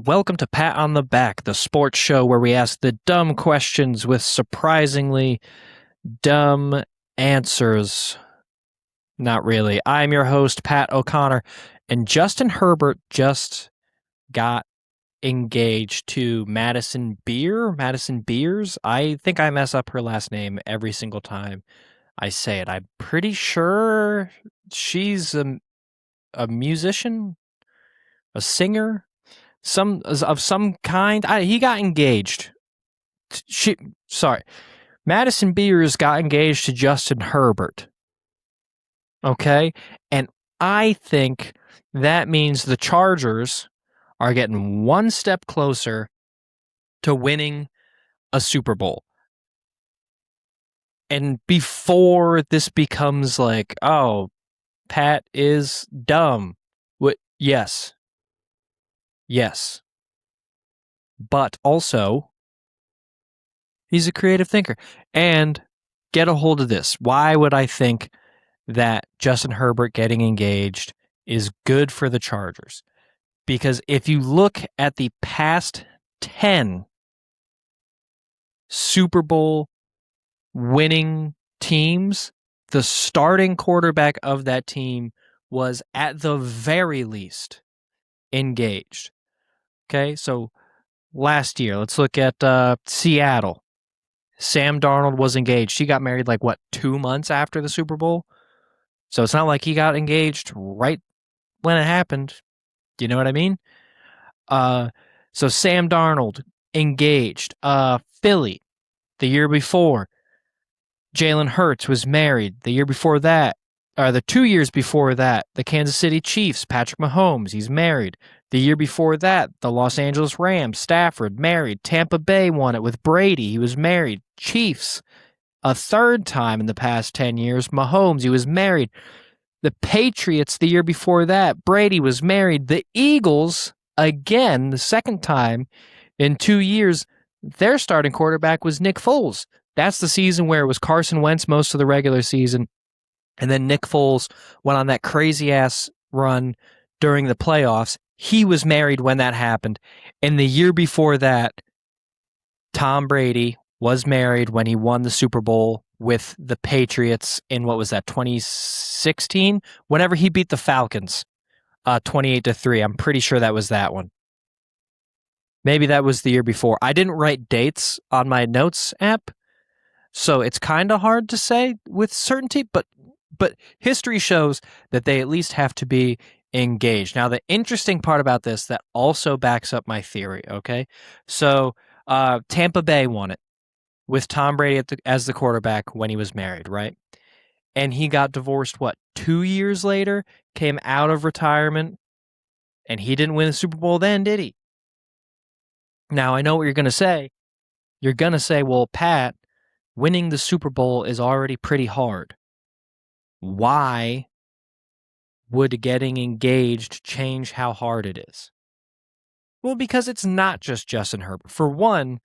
welcome to Pat on the Back, the sports show where we ask the dumb questions with surprisingly dumb answers. Not really. I'm your host, Pat O'Connor, and Justin Herbert just got engaged to Madison Beers. I think I mess up her last name every single time I say it. I'm pretty sure she's a musician, a singer, some kind. He got engaged. Sorry, Madison Beers got engaged to Justin Herbert. Okay, and I think that means the Chargers are getting one step closer to winning a Super Bowl. And before this becomes like, oh, Pat is dumb. What? Yes. But also, he's a creative thinker. And get a hold of this. Why would I think that Justin Herbert getting engaged is good for the Chargers? Because if you look at the past 10 Super Bowl winning teams, the starting quarterback of that team was at the very least engaged. Okay, so last year, let's look at Seattle. Sam Darnold was engaged. He got married 2 months after the Super Bowl? So it's not like he got engaged right when it happened. Do you know what I mean? So Sam Darnold engaged. Philly the year before. Jalen Hurts was married the year before that. The 2 years before that, the Kansas City Chiefs, Patrick Mahomes, he's married. The year before that, the Los Angeles Rams, Stafford, married. Tampa Bay won it with Brady. He was married. Chiefs, a third time in the past 10 years. Mahomes, he was married. The Patriots, the year before that, Brady was married. The Eagles, again, the second time in 2 years, their starting quarterback was Nick Foles. That's the season where it was Carson Wentz most of the regular season. And then Nick Foles went on that crazy-ass run during the playoffs. He was married when that happened. And the year before that, Tom Brady was married when he won the Super Bowl with the Patriots in, 2016? Whenever he beat the Falcons, 28-3. I'm pretty sure that was that one. Maybe that was the year before. I didn't write dates on my notes app, so it's kind of hard to say with certainty, but history shows that they at least have to be engaged. Now, the interesting part about this that also backs up my theory, okay? So Tampa Bay won it with Tom Brady as the quarterback when he was married, right? And he got divorced, 2 years later, came out of retirement, and he didn't win the Super Bowl then, did he? Now, I know what you're going to say. You're going to say, well, Pat, winning the Super Bowl is already pretty hard. Why would getting engaged change how hard it is? Well, because it's not just Justin Herbert. For one,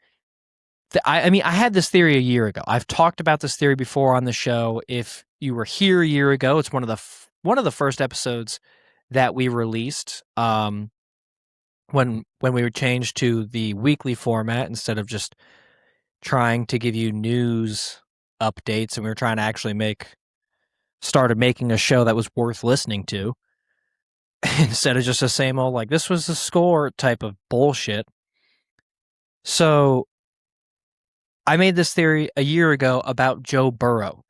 I had this theory a year ago. I've talked about this theory before on the show. If you were here a year ago, it's one of the first episodes that we released when we would change to the weekly format instead of just trying to give you news updates, and we were trying to actually started making a show that was worth listening to instead of just the same old, this was the score type of bullshit. So I made this theory a year ago about Joe Burrow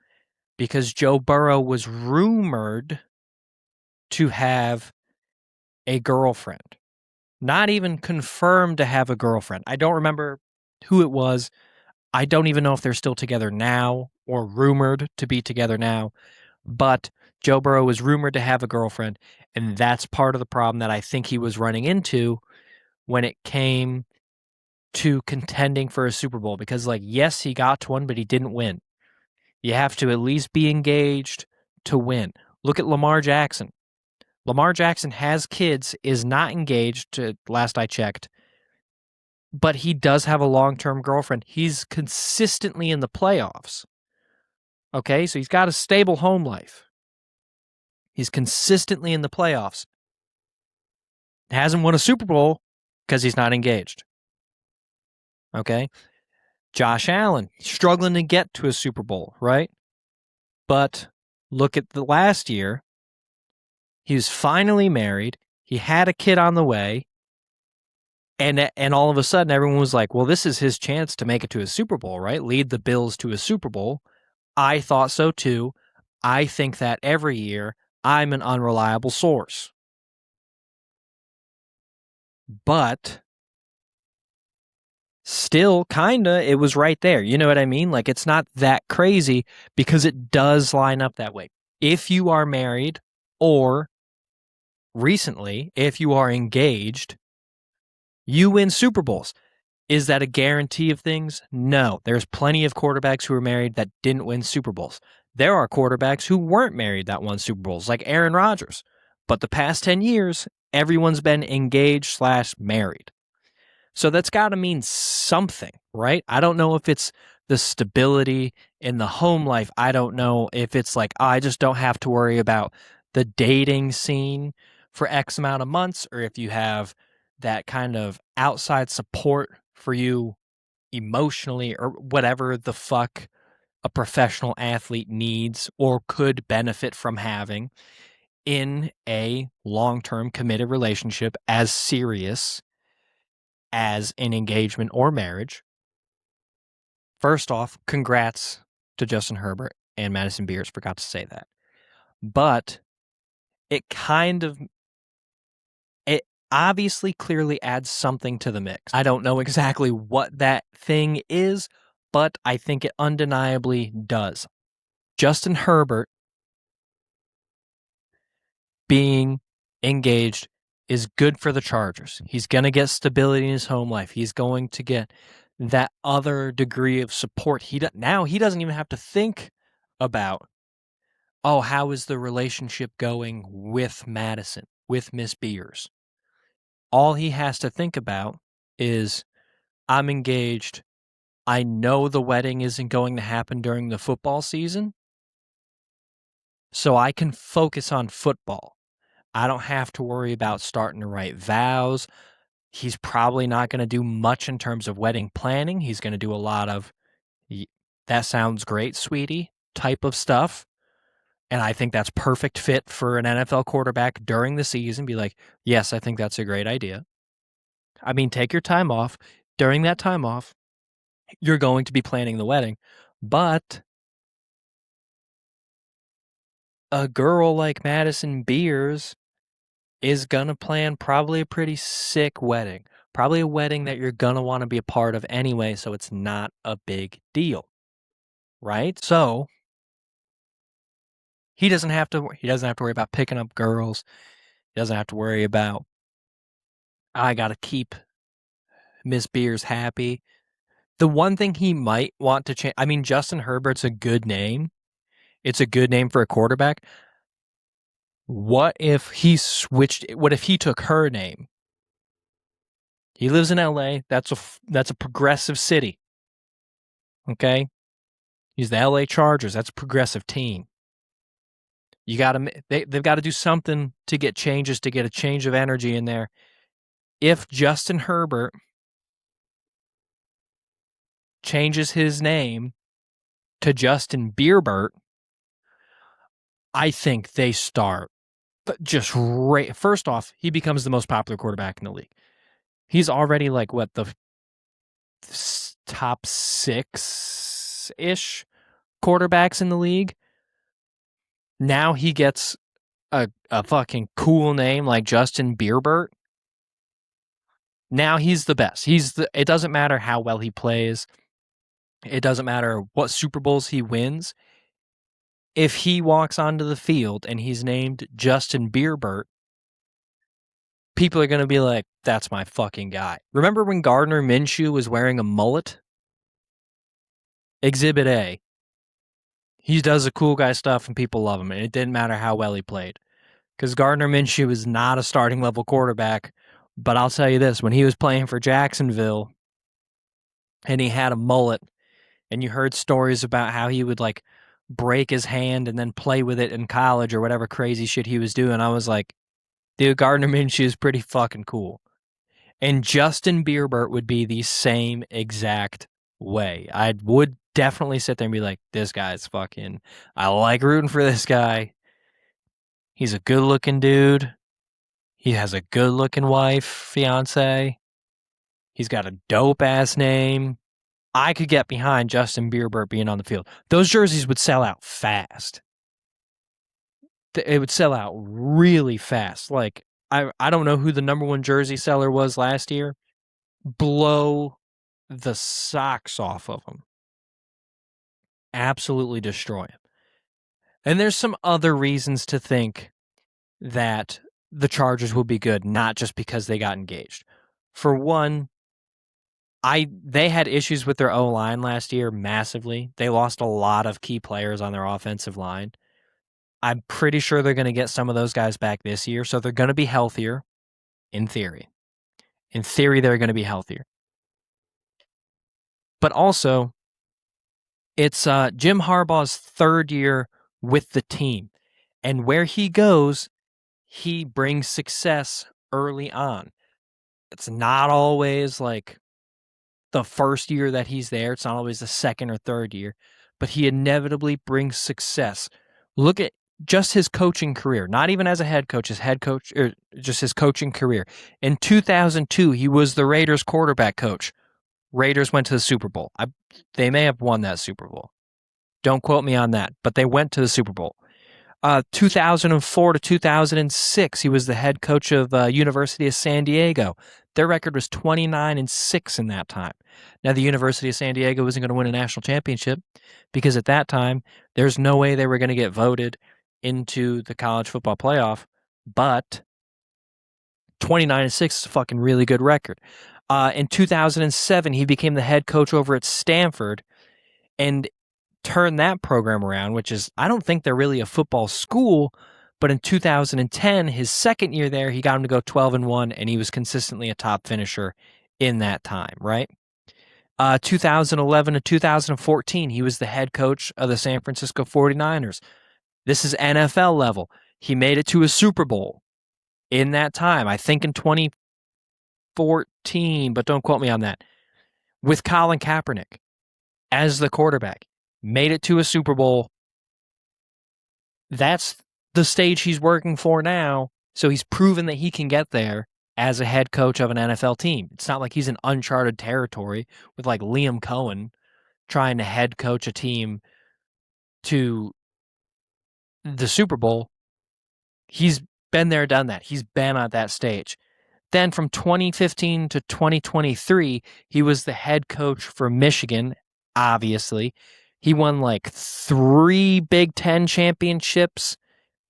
because Joe Burrow was rumored to have a girlfriend, not even confirmed to have a girlfriend. I don't remember who it was. I don't even know if they're still together now or rumored to be together now. But Joe Burrow was rumored to have a girlfriend, and that's part of the problem that I think he was running into when it came to contending for a Super Bowl. Because, yes, he got one, but he didn't win. You have to at least be engaged to win. Look at Lamar Jackson. Lamar Jackson has kids, is not engaged, last I checked, but he does have a long-term girlfriend. He's consistently in the playoffs. Okay, so he's got a stable home life. He's consistently in the playoffs. Hasn't won a Super Bowl, because he's not engaged. Okay? Josh Allen, struggling to get to a Super Bowl, right? But look at the last year. He was finally married. He had a kid on the way. And all of a sudden, everyone was like, well, this is his chance to make it to a Super Bowl, right? Lead the Bills to a Super Bowl. I thought so too. I think that every year. I'm an unreliable source. But still, kinda, it was right there. You know what I mean? Like, it's not that crazy because it does line up that way. If you are married or recently, if you are engaged, you win Super Bowls. Is that a guarantee of things? No. There's plenty of quarterbacks who are married that didn't win Super Bowls. There are quarterbacks who weren't married that won Super Bowls, like Aaron Rodgers. But the past 10 years, everyone's been engaged/married. So that's got to mean something, right? I don't know if it's the stability in the home life. I don't know if it's like, I just don't have to worry about the dating scene for X amount of months, or if you have that kind of outside support for you emotionally, or whatever the fuck a professional athlete needs or could benefit from having in a long-term committed relationship as serious as an engagement or marriage. First off, congrats to Justin Herbert and Madison Beers. Forgot to say that. But it obviously clearly adds something to the mix. I don't know exactly what that thing is, but I think it undeniably does. Justin Herbert being engaged is good for the Chargers. He's going to get stability in his home life. He's going to get that other degree of support. Now he doesn't even have to think about, oh, how is the relationship going with Madison, with Miss Beers? All he has to think about is, I'm engaged. I know the wedding isn't going to happen during the football season, so I can focus on football. I don't have to worry about starting to write vows. He's probably not going to do much in terms of wedding planning. He's going to do a lot of, that sounds great, sweetie, type of stuff. And I think that's perfect fit for an NFL quarterback during the season. Be like, yes, I think that's a great idea. I mean, take your time off. During that time off, you're going to be planning the wedding. But a girl like Madison Beers is going to plan probably a pretty sick wedding. Probably a wedding that you're going to want to be a part of anyway, so it's not a big deal. Right? So he doesn't have to worry about picking up girls. He doesn't have to worry about, I got to keep Miss Beers happy. The one thing he might want to change, I mean, Justin Herbert's a good name. It's a good name for a quarterback. What if he took her name? He lives in LA. That's a progressive city. Okay? He's the LA Chargers. That's a progressive team. They've got to do something to get changes, to get a change of energy in there. If Justin Herbert changes his name to Justin Bierbert, I think they start just first off, he becomes the most popular quarterback in the league. He's already like the top 6-ish quarterbacks in the league. Now he gets a fucking cool name like Justin Bierbert. Now he's the best. It doesn't matter how well he plays. It doesn't matter what Super Bowls he wins. If he walks onto the field and he's named Justin Bierbert, people are going to be like, that's my fucking guy. Remember when Gardner Minshew was wearing a mullet? Exhibit A. He does the cool guy stuff and people love him, and it didn't matter how well he played. Because Gardner Minshew is not a starting level quarterback. But I'll tell you this, when he was playing for Jacksonville and he had a mullet, and you heard stories about how he would like break his hand and then play with it in college or whatever crazy shit he was doing, I was like, dude, Gardner Minshew is pretty fucking cool. And Justin Herbert would be the same exact way. I would definitely sit there and be like, this guy's fucking, I like rooting for this guy. He's a good looking dude. He has a good looking wife, fiance. He's got a dope ass name. I could get behind Justin Herbert being on the field. Those jerseys would sell out fast. It would sell out really fast. Like, I don't know who the number one jersey seller was last year. Blow the socks off of him. Absolutely destroy him. And there's some other reasons to think that the Chargers will be good, not just because they got engaged. For one, they had issues with their O-line last year massively. They lost a lot of key players on their offensive line. I'm pretty sure they're going to get some of those guys back this year, so they're going to be healthier, in theory. In theory, they're going to be healthier. But also, it's Jim Harbaugh's third year with the team. And where he goes, he brings success early on. It's not always like the first year that he's there. It's not always the second or third year, but he inevitably brings success. Look at just his coaching career, not even as a head coach, or just his coaching career. In 2002, he was the Raiders quarterback coach. Raiders went to the Super Bowl. They may have won that Super Bowl. Don't quote me on that, but they went to the Super Bowl. 2004 to 2006, he was the head coach of University of San Diego. Their record was 29-6 in that time. Now, the University of San Diego wasn't going to win a national championship because at that time, there's no way they were going to get voted into the college football playoff, but 29-6 is a fucking really good record. In 2007, he became the head coach over at Stanford and turned that program around, which is, I don't think they're really a football school, but in 2010, his second year there, he got him to go 12-1, and he was consistently a top finisher in that time, right? 2011 to 2014, he was the head coach of the San Francisco 49ers. This is NFL level. He made it to a Super Bowl in that time, I think in 2014, but don't quote me on that, with Colin Kaepernick as the quarterback. Made it to a Super Bowl. That's the stage he's working for now. So he's proven that he can get there as a head coach of an NFL team. It's not like he's in uncharted territory with like Liam Cohen trying to head coach a team to the Super Bowl. He's been there, done that. He's been at that stage. Then from 2015 to 2023, he was the head coach for Michigan, obviously. He won like 3 Big Ten championships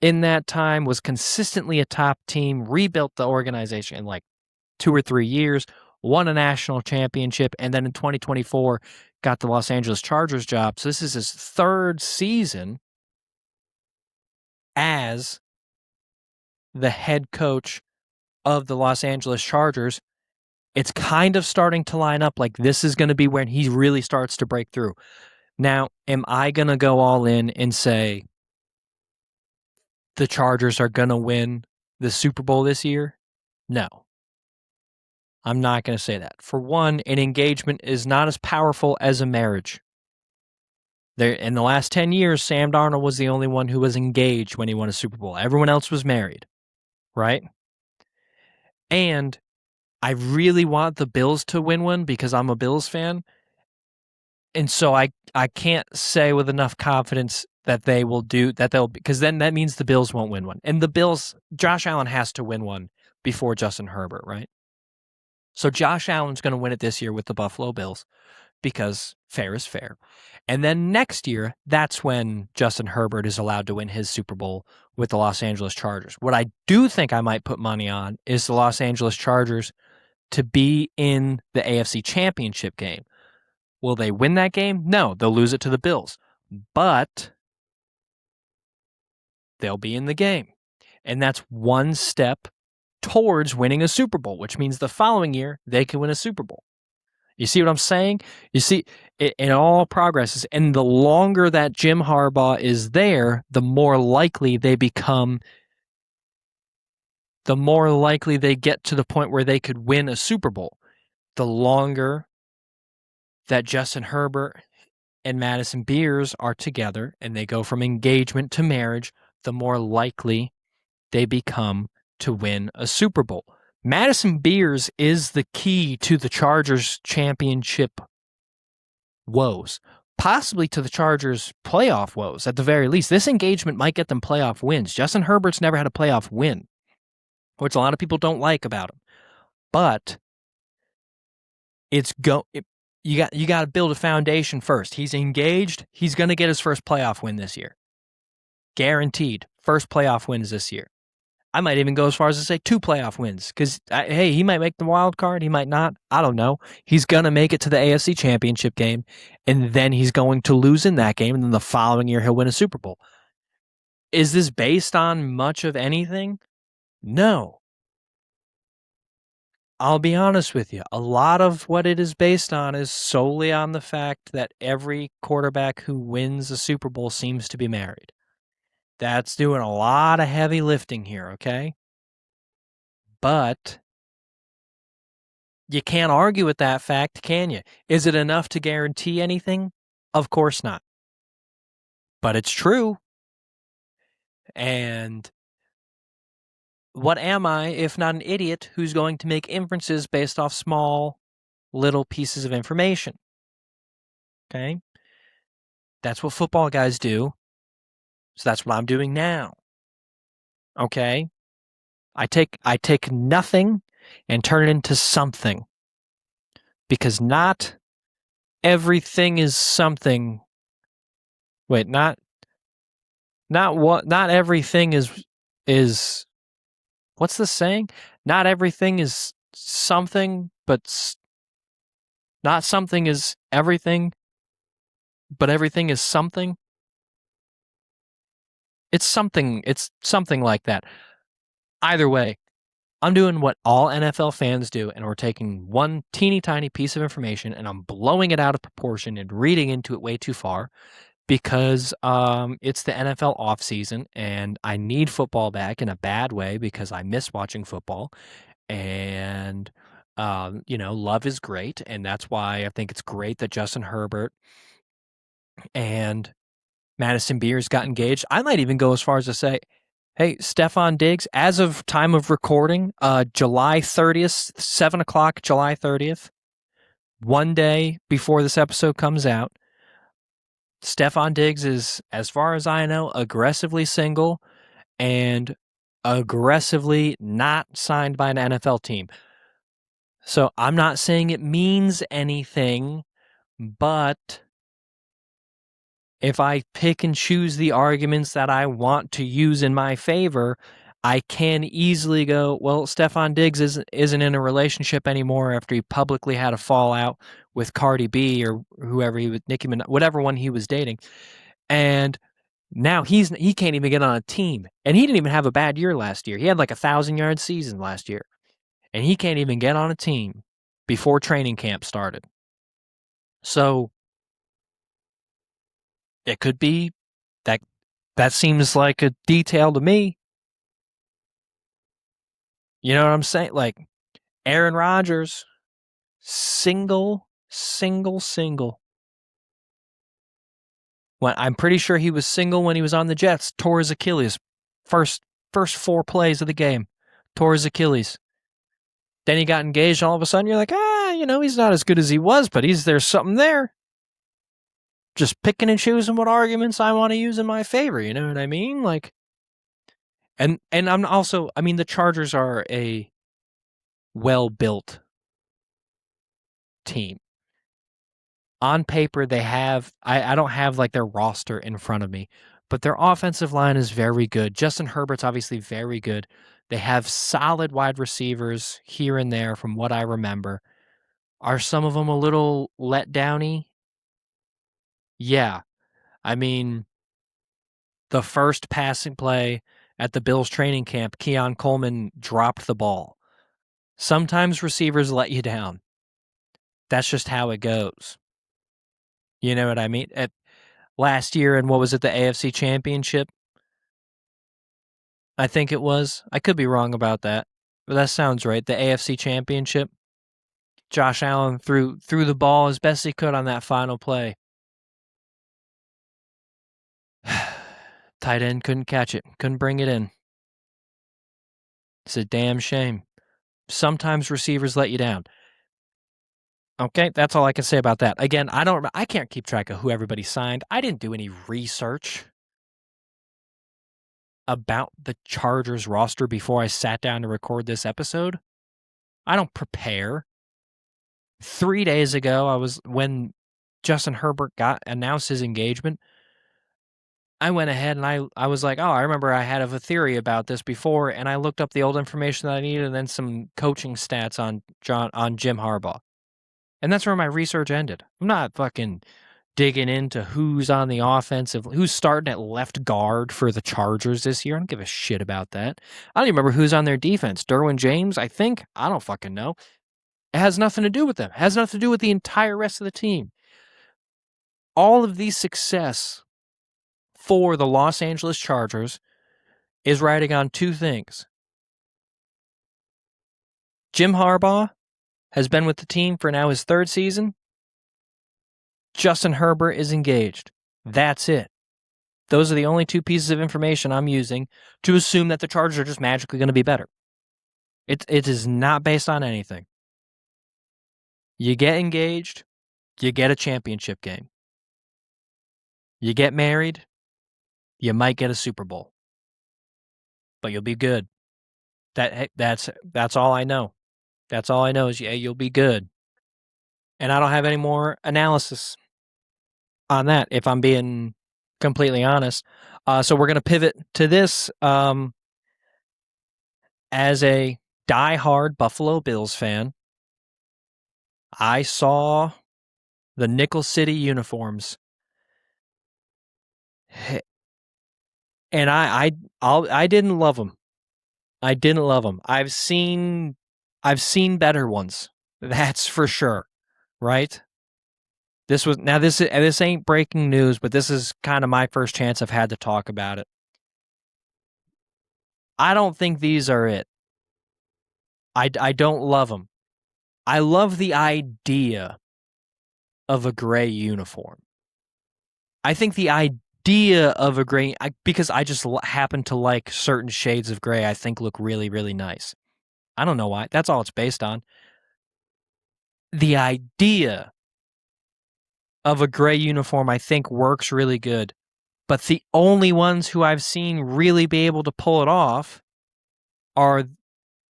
in that time, was consistently a top team, rebuilt the organization in like 2 or 3 years, won a national championship, and then in 2024 got the Los Angeles Chargers job. So this is his third season as the head coach of the Los Angeles Chargers. It's kind of starting to line up like this is going to be when he really starts to break through. Now, am I going to go all in and say the Chargers are going to win the Super Bowl this year? No. I'm not going to say that. For one, an engagement is not as powerful as a marriage. There, in the last 10 years, Sam Darnold was the only one who was engaged when he won a Super Bowl. Everyone else was married, right? And I really want the Bills to win one because I'm a Bills fan. And so I can't say with enough confidence that they will do that. Because then that means the Bills won't win one. And the Bills, Josh Allen has to win one before Justin Herbert, right? So Josh Allen's going to win it this year with the Buffalo Bills because fair is fair. And then next year, that's when Justin Herbert is allowed to win his Super Bowl with the Los Angeles Chargers. What I do think I might put money on is the Los Angeles Chargers to be in the AFC Championship game. Will they win that game? No, they'll lose it to the Bills. But they'll be in the game. And that's one step towards winning a Super Bowl, which means the following year they can win a Super Bowl. You see what I'm saying? You see, it all progresses. And the longer that Jim Harbaugh is there, the more likely they become the more likely they get to the point where they could win a Super Bowl. The longer that Justin Herbert and Madison Beers are together and they go from engagement to marriage, the more likely they become to win a Super Bowl. Madison Beers is the key to the Chargers championship woes, possibly to the Chargers playoff woes at the very least. This engagement might get them playoff wins. Justin Herbert's never had a playoff win, which a lot of people don't like about him. But you got to build a foundation first. He's engaged. He's going to get his first playoff win this year. Guaranteed. First playoff wins this year. I might even go as far as to say 2 playoff wins because, hey, he might make the wild card. He might not. I don't know. He's going to make it to the AFC Championship game, and then he's going to lose in that game, and then the following year he'll win a Super Bowl. Is this based on much of anything? No. I'll be honest with you. A lot of what it is based on is solely on the fact that every quarterback who wins a Super Bowl seems to be married. That's doing a lot of heavy lifting here, okay? But you can't argue with that fact, can you? Is it enough to guarantee anything? Of course not. But it's true. And what am I if not an idiot who's going to make inferences based off small little pieces of information? Okay? That's what football guys do. So that's what I'm doing now. Okay? I take nothing and turn it into something. Because not everything is something. Wait, not everything is what's the saying? Not everything is something, but not something is everything, but everything is something. It's something like that. Either way, I'm doing what all NFL fans do, and we're taking one teeny tiny piece of information and I'm blowing it out of proportion and reading into it way too far because it's the NFL offseason and I need football back in a bad way because I miss watching football. And, love is great. And that's why I think it's great that Justin Herbert and Madison Beers got engaged. I might even go as far as to say, hey, Stefon Diggs, as of time of recording, July 30th, 7 o'clock, July 30th, one day before this episode comes out, Stefon Diggs is, as far as I know, aggressively single and aggressively not signed by an NFL team. So I'm not saying it means anything, but if I pick and choose the arguments that I want to use in my favor, I can easily go, well, Stefon Diggs isn't in a relationship anymore after he publicly had a fallout with Cardi B or whoever he was, Nicki Minaj, whatever one he was dating. And now he can't even get on a team. And he didn't even have a bad year last year. He had like 1,000-yard season last year. And he can't even get on a team before training camp started. So it could be that seems like a detail to me. You know what I'm saying? Like Aaron Rodgers, single. When I'm pretty sure he was single when he was on the Jets, tore his Achilles. First 4 plays of the game, tore his Achilles. Then he got engaged. All of a sudden, you're like, he's not as good as he was, but there's something there. Just picking and choosing what arguments I want to use in my favor. You know what I mean? Like, and I'm also, the Chargers are a well-built team. On paper, they have, I don't have like their roster in front of me, but their offensive line is very good. Justin Herbert's obviously very good. They have solid wide receivers here and there from what I remember. Are some of them a little let downy? Yeah. The first passing play at the Bills training camp, Keon Coleman dropped the ball. Sometimes receivers let you down. That's just how it goes. You know what I mean? Last year, and what was it, the AFC Championship? I think it was. I could be wrong about that, but that sounds right. The AFC Championship. Josh Allen threw the ball as best he could on that final play. Tight end couldn't catch it, couldn't bring it in. It's a damn shame. Sometimes receivers let you down. Okay, that's all I can say about that. Again, I can't keep track of who everybody signed. I didn't do any research about the Chargers roster before I sat down to record this episode. I don't prepare. 3 days ago, when Justin Herbert announced his engagement, I went ahead and I was like, oh, I remember I had a theory about this before, and I looked up the old information that I needed and then some coaching stats on Jim Harbaugh. And that's where my research ended. I'm not fucking digging into who's on the offensive, who's starting at left guard for the Chargers this year. I don't give a shit about that. I don't even remember who's on their defense. Derwin James, I think. I don't fucking know. It has nothing to do with them. It has nothing to do with the entire rest of the team. All of the success for the Los Angeles Chargers is riding on two things. Jim Harbaugh has been with the team for now his third season. Justin Herbert is engaged. That's it. Those are the only two pieces of information I'm using to assume that the Chargers are just magically going to be better. It is not based on anything. You get engaged, you get a championship game. You get married, you might get a Super Bowl. But you'll be good. That's all I know. That's all I know is you'll be good. And I don't have any more analysis on that, if I'm being completely honest. So we're going to pivot to this. As a diehard Buffalo Bills fan, I saw the Nickel City uniforms, and I didn't love them. I didn't love them. I've seen better ones. That's for sure. Right? This ain't breaking news, but this is kind of my first chance I've had to talk about it. I don't think these are it. I don't love them. I love the idea of a gray uniform. I think the idea of a gray, because I just happen to like certain shades of gray, I think look really, really nice. I don't know why. That's all it's based on. The idea of a gray uniform, I think, works really good. But the only ones who I've seen really be able to pull it off are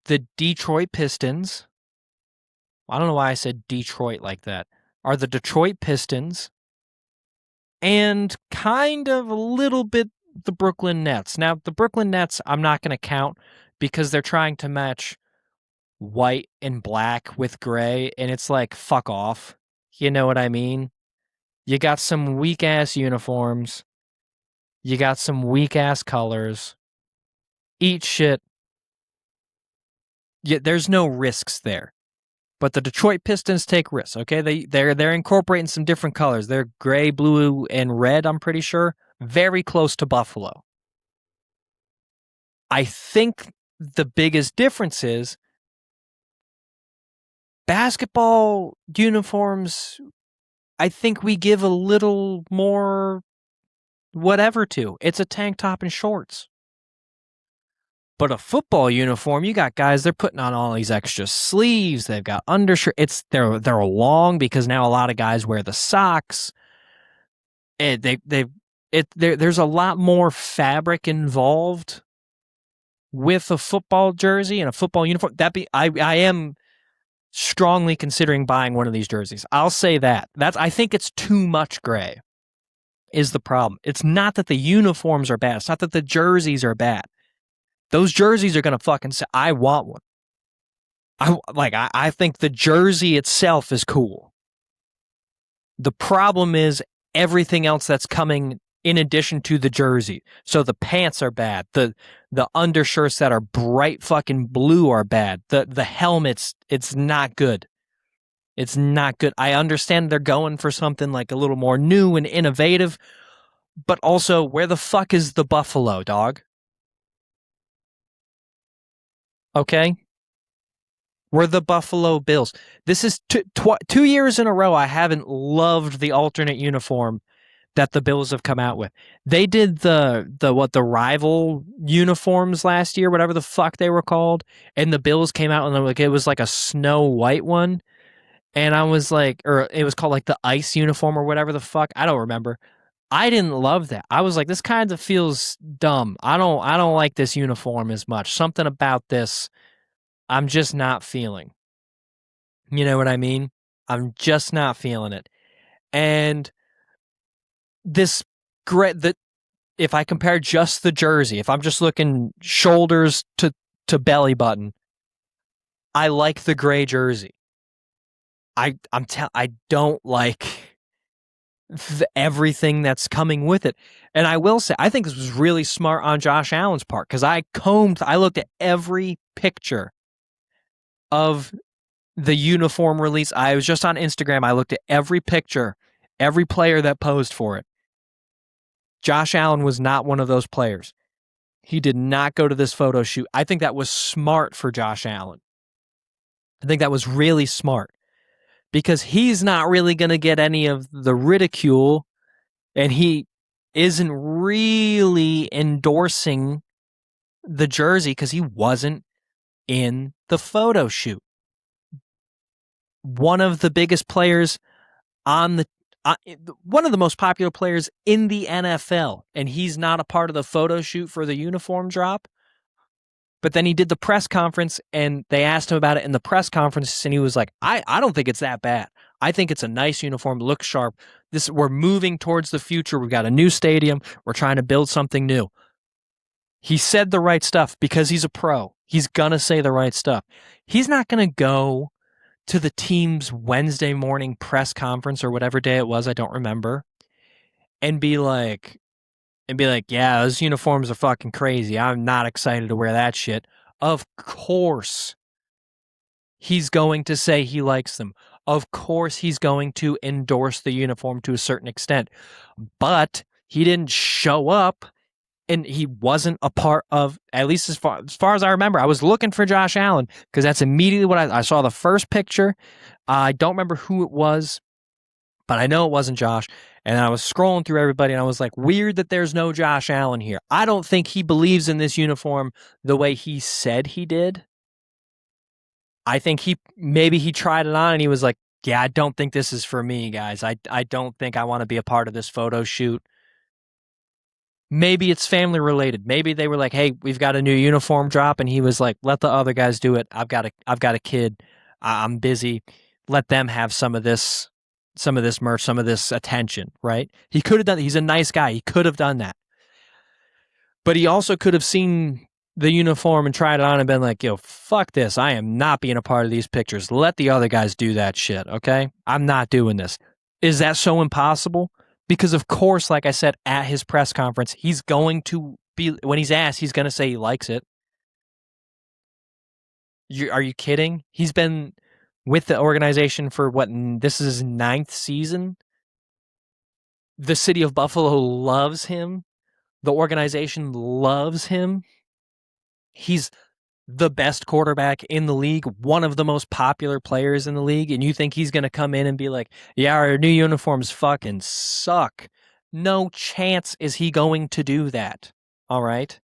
the Detroit Pistons. I don't know why I said Detroit like that. Are the Detroit Pistons and kind of a little bit the Brooklyn Nets. Now, the Brooklyn Nets I'm not going to count because they're trying to match white and black with gray, and it's like, fuck off. You know what I mean? You got some weak-ass uniforms. You got some weak-ass colors. Eat shit. There's no risks there. But the Detroit Pistons take risks, okay? They're incorporating some different colors. They're gray, blue, and red, I'm pretty sure. Very close to Buffalo. I think the biggest difference is basketball uniforms, I think we give a little more whatever to. It's a tank top and shorts. But a football uniform, you got guys, they're putting on all these extra sleeves. They've got undershirt. They're long because now a lot of guys wear the socks. And there's a lot more fabric involved with a football jersey and a football uniform. I am strongly considering buying one of these jerseys. I'll say that. I think it's too much gray is the problem. It's not that the uniforms are bad. It's not that the jerseys are bad. Those jerseys are going to fucking say, I want one. I think the jersey itself is cool. The problem is everything else that's coming in addition to the jersey. So the pants are bad. The undershirts that are bright fucking blue are bad. The helmets, it's not good. It's not good. I understand they're going for something like a little more new and innovative, but also, where the fuck is the buffalo, dog? Okay? We're the Buffalo Bills. This is 2 years in a row I haven't loved the alternate uniform that the Bills have come out with. They did the rival uniforms last year, whatever the fuck they were called, and the Bills came out and like it was like a snow white one, and I was like, or it was called like the ice uniform or whatever the fuck. I don't remember. I didn't love that. I was like, this kind of feels dumb. I don't like this uniform as much. Something about this I'm just not feeling. You know what I mean? I'm just not feeling it. And this gray that if I compare just the jersey, if I'm just looking shoulders to belly button, I like the gray jersey. I don't like everything that's coming with it. And I will say, I think this was really smart on Josh Allen's part because I looked at every picture of the uniform release. I was just on Instagram. I looked at every picture, every player that posed for it. Josh Allen was not one of those players. He did not go to this photo shoot. I think that was smart for Josh Allen. I think that was really smart because he's not really going to get any of the ridicule and he isn't really endorsing the jersey because he wasn't in the photo shoot. One of the biggest players on the one of the most popular players in the NFL, and he's not a part of the photo shoot for the uniform drop. But then he did the press conference, and they asked him about it in the press conference, and he was like, I don't think it's that bad. I think it's a nice uniform, looks sharp. We're moving towards the future. We've got a new stadium. We're trying to build something new. He said the right stuff because he's a pro. He's gonna say the right stuff. He's not gonna go to the team's Wednesday morning press conference or whatever day it was, I don't remember, and be like, yeah, those uniforms are fucking crazy. I'm not excited to wear that shit. Of course, he's going to say he likes them. Of course, he's going to endorse the uniform to a certain extent. But he didn't show up and he wasn't a part of, at least as far as I remember. I was looking for Josh Allen because that's immediately what I saw the first picture. I don't remember who it was, but I know it wasn't Josh. And I was scrolling through everybody and I was like, weird that there's no Josh Allen here. I don't think he believes in this uniform the way he said he did. I think maybe he tried it on and he was like, yeah, I don't think this is for me, guys. I don't think I want to be a part of this photo shoot. Maybe it's family related. Maybe they were like, hey, we've got a new uniform drop. And he was like, let the other guys do it. I've got a kid. I'm busy. Let them have some of this merch, some of this attention, right? He could have done He's a nice guy. He could have done that. But he also could have seen the uniform and tried it on and been like, yo, fuck this. I am not being a part of these pictures. Let the other guys do that shit, okay? I'm not doing this. Is that so impossible? Because, of course, like I said, at his press conference, he's going to be, when he's asked, he's going to say he likes it. Are you kidding? He's been with the organization for this is his 9th season. The city of Buffalo loves him. The organization loves him. He's the best quarterback in the league, one of the most popular players in the league, and you think he's going to come in and be like, yeah, our new uniforms fucking suck. No chance is he going to do that. All right?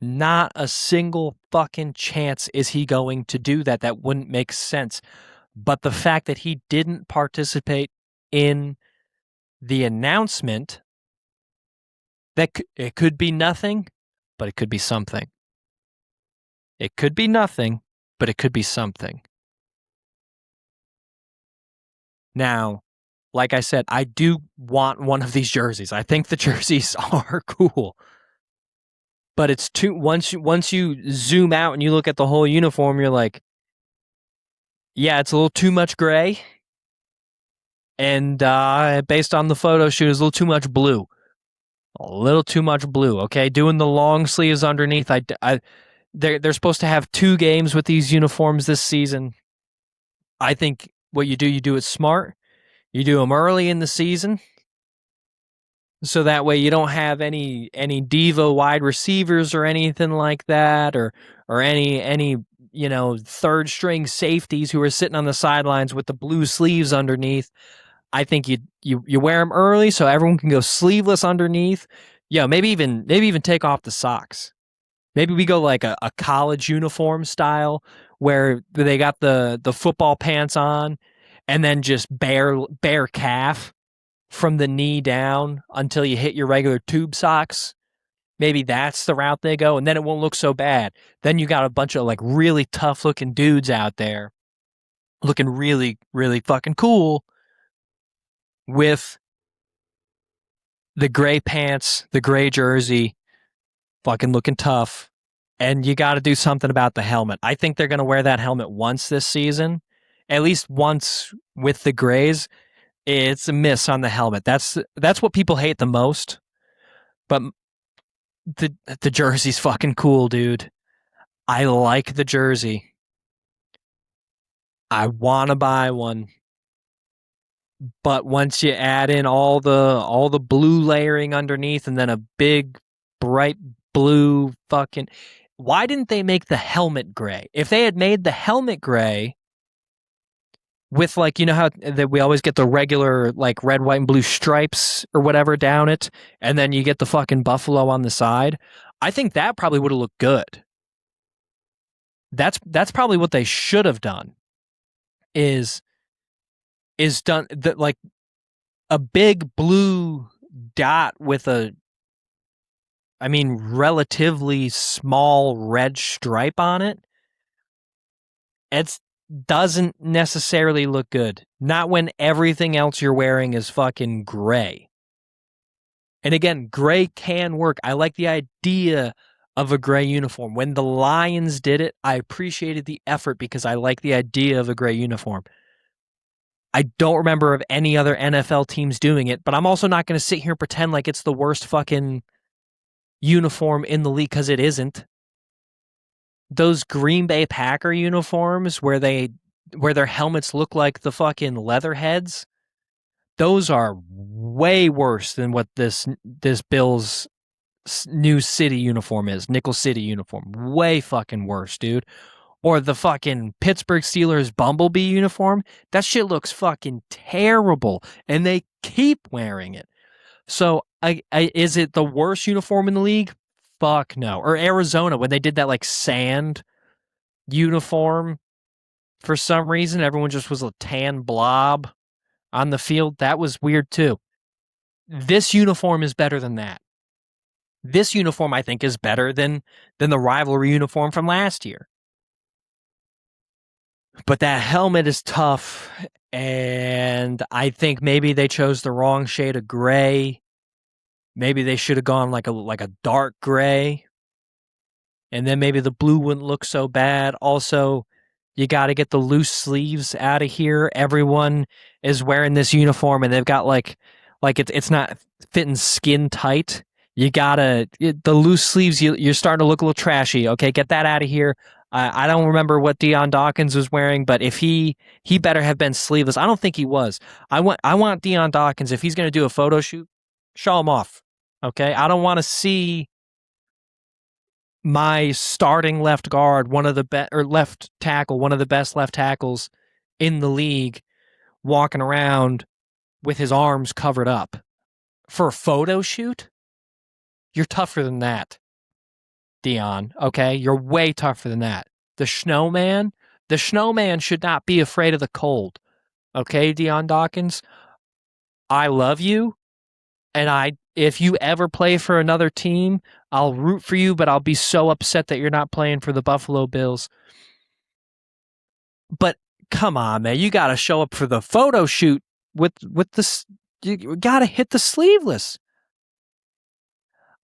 Not a single fucking chance is he going to do that. That wouldn't make sense. But the fact that he didn't participate in the announcement, it could be nothing, but it could be something. It could be nothing, but it could be something. Now, like I said, I do want one of these jerseys. I think the jerseys are cool. But it's once you zoom out and you look at the whole uniform, you're like, yeah, it's a little too much gray. And based on the photo shoot, it's a little too much blue. A little too much blue, okay? Doing the long sleeves underneath. They're supposed to have 2 games with these uniforms this season. I think what you do it smart. You do them early in the season. So that way you don't have any diva wide receivers or anything like that, or any third string safeties who are sitting on the sidelines with the blue sleeves underneath. I think you wear them early so everyone can go sleeveless underneath. Yeah, maybe even take off the socks. Maybe we go like a college uniform style where they got the football pants on and then just bare calf from the knee down until you hit your regular tube socks. Maybe that's the route they go, and then it won't look so bad. Then you got a bunch of like really tough looking dudes out there looking really, really fucking cool with the gray pants, the gray jersey, fucking looking tough. And you got to do something about the helmet. I think they're going to wear that helmet once this season, at least once with the grays. It's a miss on the helmet. That's what people hate the most. But the jersey's fucking cool, dude. I like the jersey. I want to buy one. But once you add in all the blue layering underneath and then a big bright blue fucking, why didn't they make the helmet gray? If they had made the helmet gray with, like, you know how that we always get the regular like red, white, and blue stripes or whatever down it, and then you get the fucking buffalo on the side, I think that probably would have looked good. That's probably what they should have done. Is done that, like a big blue dot with relatively small red stripe on it. It doesn't necessarily look good. Not when everything else you're wearing is fucking gray. And again, gray can work. I like the idea of a gray uniform. When the Lions did it, I appreciated the effort because I like the idea of a gray uniform. I don't remember of any other NFL teams doing it, but I'm also not going to sit here and pretend like it's the worst fucking uniform in the league because it isn't. Those Green Bay Packer uniforms where their helmets look like the fucking leather heads, those are way worse than what this Bills new city uniform is, Nickel City uniform. Way fucking worse, dude. Or the fucking Pittsburgh Steelers Bumblebee uniform. That shit looks fucking terrible, and they keep wearing it. So, is it the worst uniform in the league? Fuck no. Or Arizona, when they did that like sand uniform for some reason, everyone just was a tan blob on the field. That was weird too. This uniform is better than that. This uniform, I think, is better than the rivalry uniform from last year. But that helmet is tough, and I think maybe they chose the wrong shade of gray. Maybe they should have gone like a dark gray, and then maybe the blue wouldn't look so bad. Also, you got to get the loose sleeves out of here. Everyone is wearing this uniform, and they've got like it's not fitting skin tight. You gotta the loose sleeves. You're starting to look a little trashy. Okay, get that out of here. I don't remember what Deion Dawkins was wearing, but if he better have been sleeveless. I don't think he was. I want Deion Dawkins, if he's going to do a photo shoot, show him off. Okay, I don't want to see my starting left guard, one of the left tackle, one of the best left tackles in the league, walking around with his arms covered up for a photo shoot. You're tougher than that, Deion. Okay, you're way tougher than that. The snowman should not be afraid of the cold. Okay, Deion Dawkins, I love you, and if you ever play for another team, I'll root for you, but I'll be so upset that you're not playing for the Buffalo Bills. But come on, man, you got to show up for the photo shoot with this. You got to hit the sleeveless.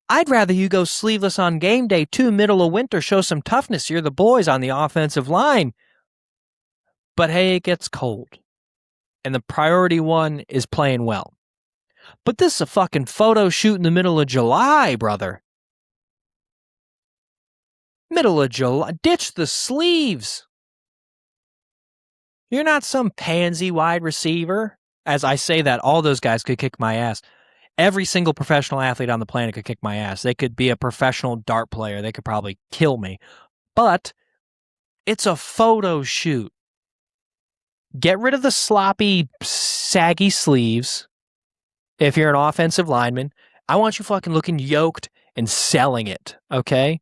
I'd rather you go sleeveless on game day too, middle of winter, show some toughness. You're the boys on the offensive line. But hey, it gets cold. And the priority one is playing well. But this is a fucking photo shoot in the middle of July, brother. Middle of July. Ditch the sleeves. You're not some pansy wide receiver. As I say that, all those guys could kick my ass. Every single professional athlete on the planet could kick my ass. They could be a professional dart player. They could probably kill me. But it's a photo shoot. Get rid of the sloppy, saggy sleeves if you're an offensive lineman. I want you fucking looking yoked and selling it, okay?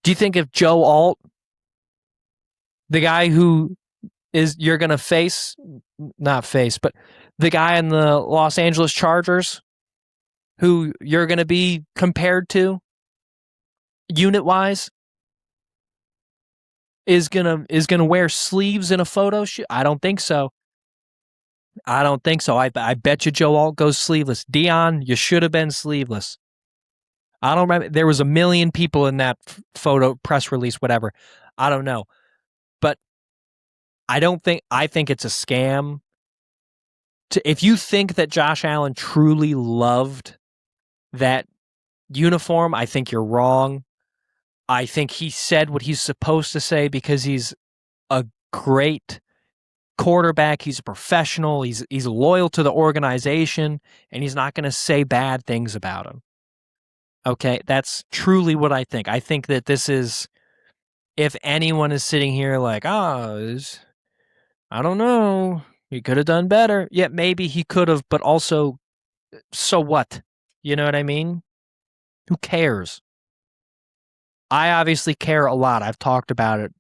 Do you think if Joe Alt, the guy who is you're going to face, not face, but the guy in the Los Angeles Chargers who you're going to be compared to unit-wise is going to wear sleeves in a photo shoot? I don't think so. I bet you Joe Alt goes sleeveless. Dion, you should have been sleeveless. I don't remember. There was a million people in that photo press release, whatever. I don't know. But I think it's a scam. If you think that Josh Allen truly loved that uniform, I think you're wrong. I think he said what he's supposed to say because he's a great quarterback. He's a professional. He's loyal to the organization, and he's not going to say bad things about him. Okay, that's truly what I think. I think that this is, if anyone is sitting here like, I don't know, he could have done better. Yeah, maybe he could have, but also, so what? You know what I mean? Who cares? I obviously care a lot. I've talked about it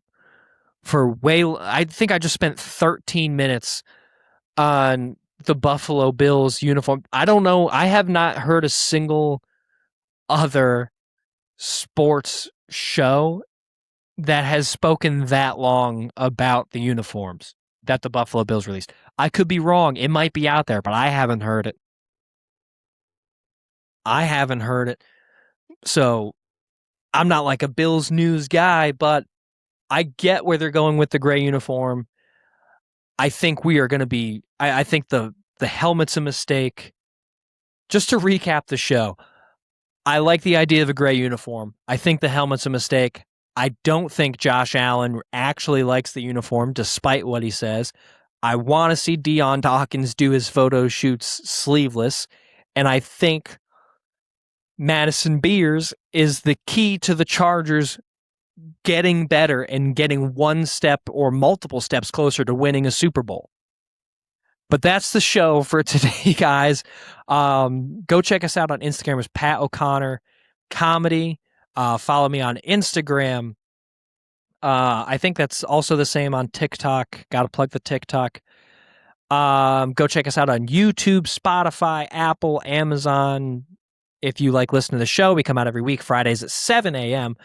I think I just spent 13 minutes on the Buffalo Bills uniform. I don't know. I have not heard a single other sports show that has spoken that long about the uniforms that the Buffalo Bills released. I could be wrong. It might be out there, but I haven't heard it. So I'm not like a Bills news guy, but I get where they're going with the gray uniform. I think we are going to be, I think the helmet's a mistake. Just to recap the show, I like the idea of a gray uniform. I think the helmet's a mistake. I don't think Josh Allen actually likes the uniform, despite what he says. I want to see Deion Dawkins do his photo shoots sleeveless, and I think Madison Beers is the key to the Chargers getting better and getting one step or multiple steps closer to winning a Super Bowl. But that's the show for today, guys. Go check us out on Instagram as Pat O'Connor Comedy. Follow me on Instagram. I think that's also the same on TikTok. Got to plug the TikTok. Go check us out on YouTube, Spotify, Apple, Amazon. If you like listening to the show, we come out every week, Fridays at 7 a.m.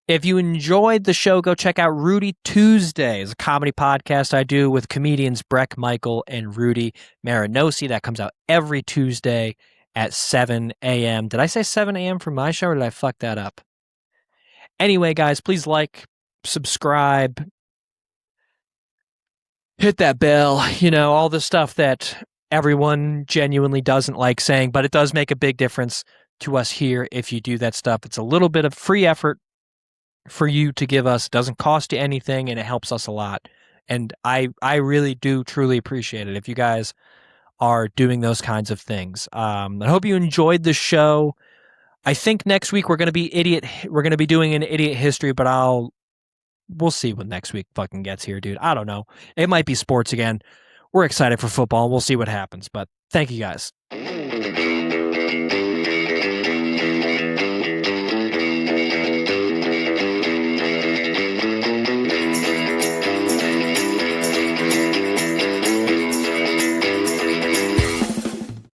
If you enjoyed the show, go check out Rudy Tuesdays, a comedy podcast I do with comedians Breck Michael and Rudy Marinosi. That comes out every Tuesday at 7 a.m. Did I say 7 a.m. for my show, or did I fuck that up? Anyway, guys, please like, subscribe, hit that bell, all the stuff that everyone genuinely doesn't like saying, but it does make a big difference to us here if you do that stuff. It's a little bit of free effort for you to give us. It doesn't cost you anything, and it helps us a lot. And I really do truly appreciate it if you guys are doing those kinds of things. I hope you enjoyed the show. I think next week we're going to be doing an idiot history, but we'll see when next week fucking gets here, dude. I don't know. It might be sports again. We're excited for football. We'll see what happens, but thank you guys.